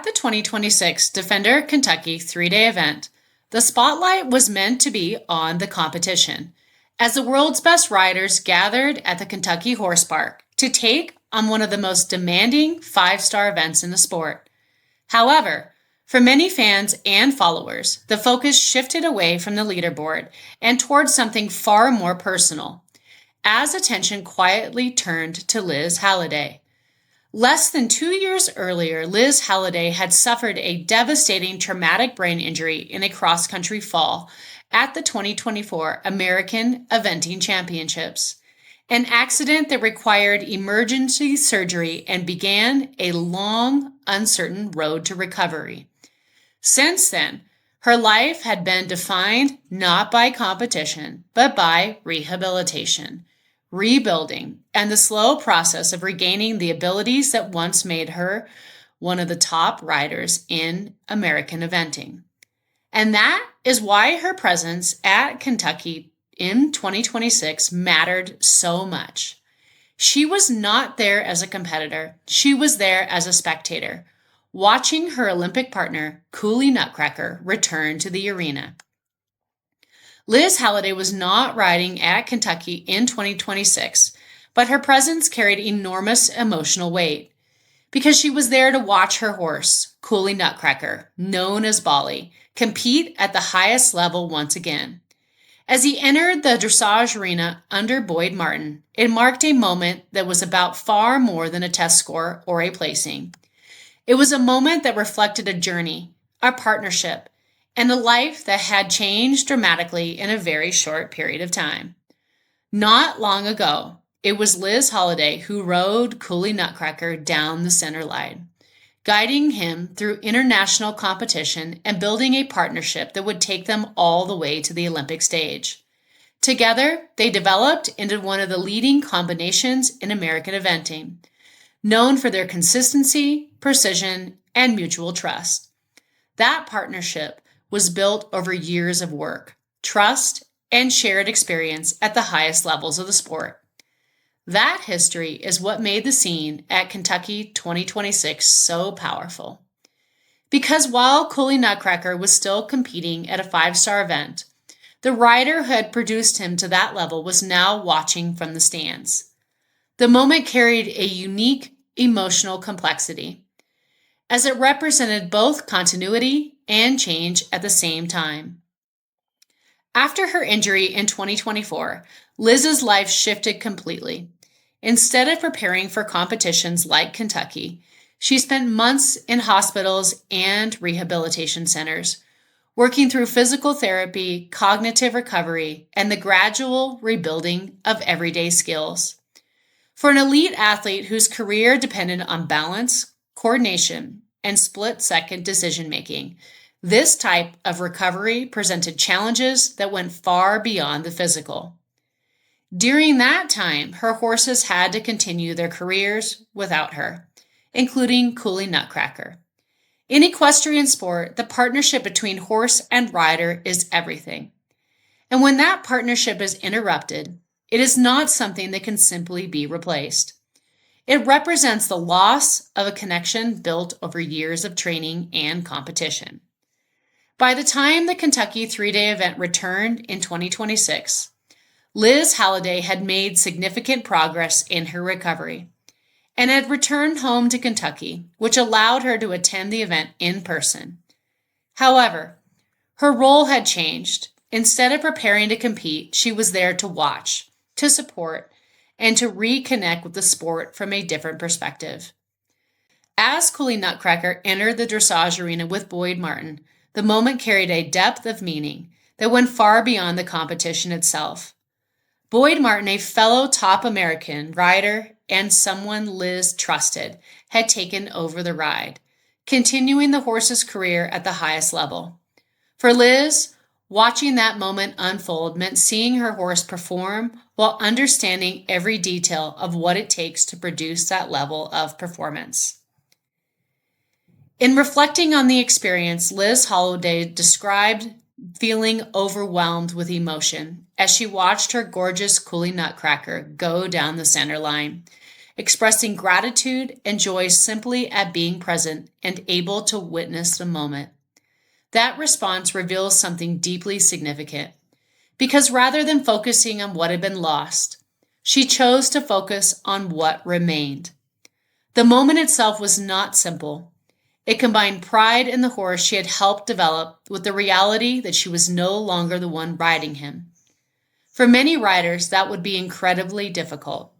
At the 2026 Defender Kentucky 3-day event, the spotlight was meant to be on the competition, as the world's best riders gathered at the Kentucky Horse Park to take on one of the most demanding 5-star events in the sport. However, for many fans and followers, the focus shifted away from the leaderboard and towards something far more personal, as attention quietly turned to Liz Halliday. Less than 2 years earlier, Liz Halliday had suffered a devastating traumatic brain injury in a cross-country fall at the 2024 American Eventing Championships, an accident that required emergency surgery and began a long, uncertain road to recovery. Since then, her life had been defined not by competition, but by rehabilitation, rebuilding, and the slow process of regaining the abilities that once made her one of the top riders in American eventing. And that is why her presence at Kentucky in 2026 mattered so much. She was not there as a competitor. She was there as a spectator, watching her Olympic partner, Cooley Nutcracker, return to the arena. Liz Halliday was not riding at Kentucky in 2026, but her presence carried enormous emotional weight because she was there to watch her horse, Cooley Nutcracker, known as Bali, compete at the highest level once again. As he entered the dressage arena under Boyd Martin, it marked a moment that was about far more than a test score or a placing. It was a moment that reflected a journey, a partnership, and a life that had changed dramatically in a very short period of time. Not long ago, it was Liz Halliday who rode Cooley Nutcracker down the center line, guiding him through international competition and building a partnership that would take them all the way to the Olympic stage. Together, they developed into one of the leading combinations in American eventing, known for their consistency, precision, and mutual trust. That partnership was built over years of work, trust, and shared experience at the highest levels of the sport. That history is what made the scene at Kentucky 2026 so powerful. Because while Cooley Nutcracker was still competing at a 5-star event, the rider who had produced him to that level was now watching from the stands. The moment carried a unique emotional complexity, as it represented both continuity and change at the same time. After her injury in 2024, Liz's life shifted completely. Instead of preparing for competitions like Kentucky, she spent months in hospitals and rehabilitation centers, working through physical therapy, cognitive recovery, and the gradual rebuilding of everyday skills. For an elite athlete whose career depended on balance, coordination, and split-second decision-making, this type of recovery presented challenges that went far beyond the physical. During that time, her horses had to continue their careers without her, including Cooley Nutcracker. In equestrian sport, the partnership between horse and rider is everything. And when that partnership is interrupted, it is not something that can simply be replaced. It represents the loss of a connection built over years of training and competition. By the time the Kentucky 3-day event returned in 2026, Liz Halliday had made significant progress in her recovery and had returned home to Kentucky, which allowed her to attend the event in person. However, her role had changed. Instead of preparing to compete, she was there to watch, to support, and to reconnect with the sport from a different perspective. As Cooley Nutcracker entered the dressage arena with Boyd Martin, the moment carried a depth of meaning that went far beyond the competition itself. Boyd Martin, a fellow top American rider and someone Liz trusted, had taken over the ride, continuing the horse's career at the highest level. For Liz, watching that moment unfold meant seeing her horse perform while understanding every detail of what it takes to produce that level of performance. In reflecting on the experience, Liz Halliday described feeling overwhelmed with emotion as she watched her gorgeous Cooley Nutcracker go down the center line, expressing gratitude and joy simply at being present and able to witness the moment. That response reveals something deeply significant, because rather than focusing on what had been lost, she chose to focus on what remained. The moment itself was not simple. It combined pride in the horse she had helped develop with the reality that she was no longer the one riding him. For many riders, that would be incredibly difficult.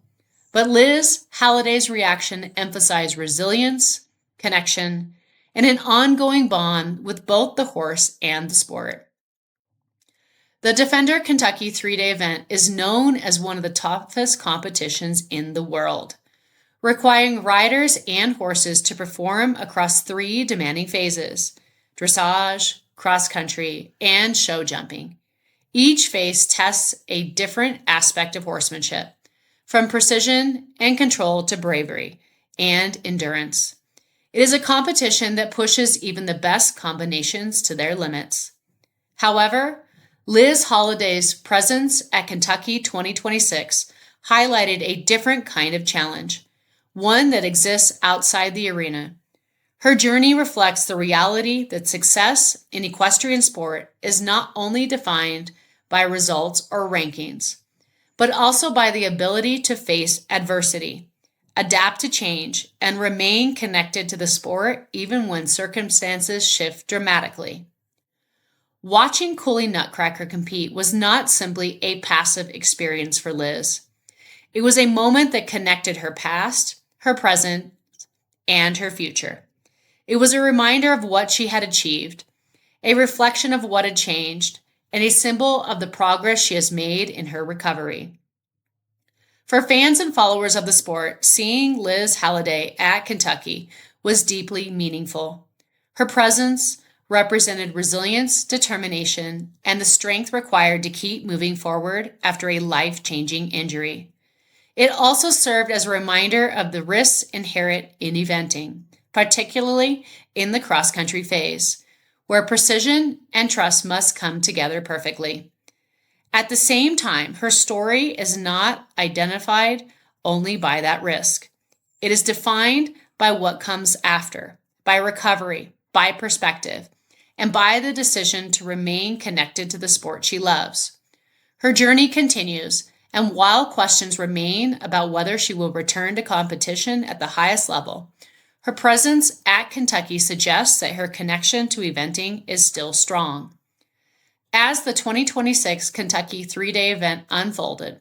But Liz Halliday's reaction emphasized resilience, connection, and an ongoing bond with both the horse and the sport. The Defender Kentucky 3-day event is known as one of the toughest competitions in the world, requiring riders and horses to perform across 3 demanding phases: dressage, cross-country, and show jumping. Each phase tests a different aspect of horsemanship, from precision and control to bravery and endurance. It is a competition that pushes even the best combinations to their limits. However, Liz Halliday's presence at Kentucky 2026 highlighted a different kind of challenge, one that exists outside the arena. Her journey reflects the reality that success in equestrian sport is not only defined by results or rankings, but also by the ability to face adversity, adapt to change, and remain connected to the sport even when circumstances shift dramatically. Watching Cooley Nutcracker compete was not simply a passive experience for Liz. It was a moment that connected her past, her present, and her future. It was a reminder of what she had achieved, a reflection of what had changed, and a symbol of the progress she has made in her recovery. For fans and followers of the sport, seeing Liz Halliday at Kentucky was deeply meaningful. Her presence represented resilience, determination, and the strength required to keep moving forward after a life-changing injury. It also served as a reminder of the risks inherent in eventing, particularly in the cross-country phase, where precision and trust must come together perfectly. At the same time, her story is not identified only by that risk. It is defined by what comes after, by recovery, by perspective, and by the decision to remain connected to the sport she loves. Her journey continues, and while questions remain about whether she will return to competition at the highest level, her presence at Kentucky suggests that her connection to eventing is still strong. As the 2026 Kentucky 3-day event unfolded,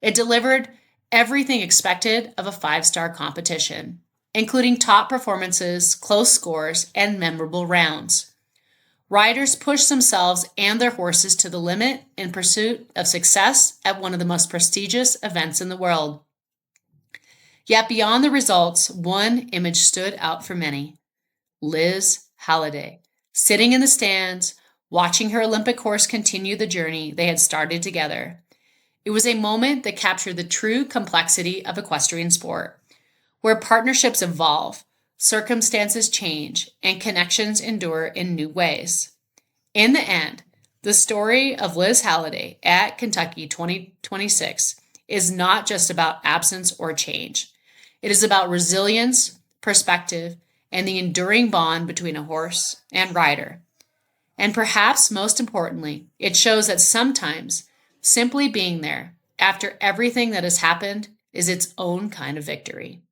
it delivered everything expected of a 5-star competition, including top performances, close scores, and memorable rounds. Riders pushed themselves and their horses to the limit in pursuit of success at one of the most prestigious events in the world. Yet beyond the results, one image stood out for many: Liz Halliday, sitting in the stands, watching her Olympic horse continue the journey they had started together. It was a moment that captured the true complexity of equestrian sport, where partnerships evolve, circumstances change, and connections endure in new ways. In the end, the story of Liz Halliday at Kentucky 2026 is not just about absence or change. It is about resilience, perspective, and the enduring bond between a horse and rider. And perhaps most importantly, it shows that sometimes simply being there after everything that has happened is its own kind of victory.